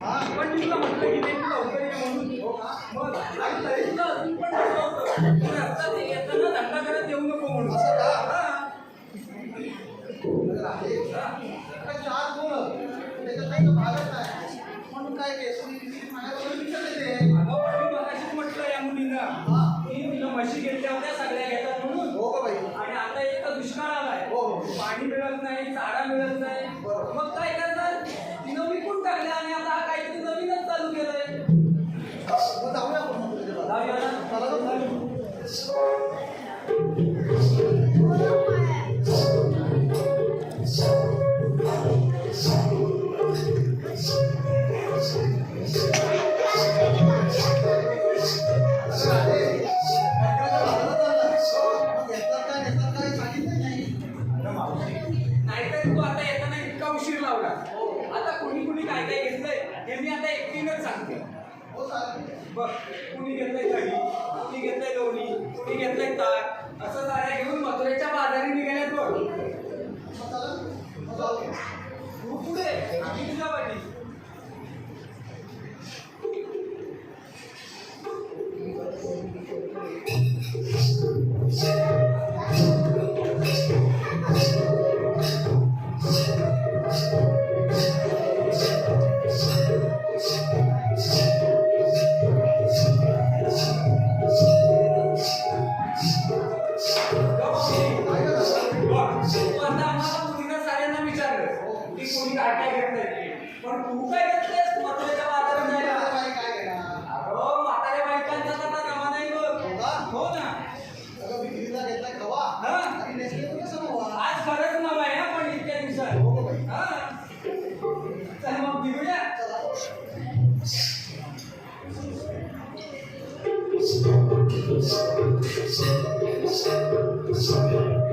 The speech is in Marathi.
पण तुला म्हटलं की नाही लवकर ये म्हणून मग तुला अजून पण होतं येताना धंदा करत येऊ नको म्हणून असं का? म्हणून काय म्हटलं या मुलींना की तुला म्हशी घेतल्या होत्या सगळ्या घेतात म्हणून हो का बाई? आणि आता एक तर दुष्काळ आलाय हो. पाणी मिळत नाही चारा मिळत नाही बरोबर. मग काय करतात तिनं विकून टाकल्या आणि आता हा काहीतरी नवीनच चालू केलंय मग जाऊया आपण त्याच्यात. जाऊया ना. चला तर जाऊ. नाहीतर तू आता येताना इतका उशीर लावला आता कुणी कुणी काय काय घेतलंय हे मी आता एकटीनच सांगते हो चालेल. बघ कुणी घेतलंय कढी कुणी घेतलंय लोणी कुणी घेतलंय ताक असं साऱ्या घेऊन मथुरेच्या बाजारी निघाल्यात बघ मग चला. मग जाऊया. तू पुढे आम्ही तुझ्या पाठी कोणी काय काय घेतलंय पण तू काय घेतलंयस म्हाताऱ्याच्या बाजारात जायला बाई काय घेणार? अगं म्हाताऱ्या बायकांचा तर जमा नाही बघ हो ना सगळं विक्रीला घेतलाय खवा हा. आणि नेसले तर कसं नवा? आज खरंच नवा आहे हा, पण इतक्या दिवसात हो का बाई? हा चल मग निघूया चला.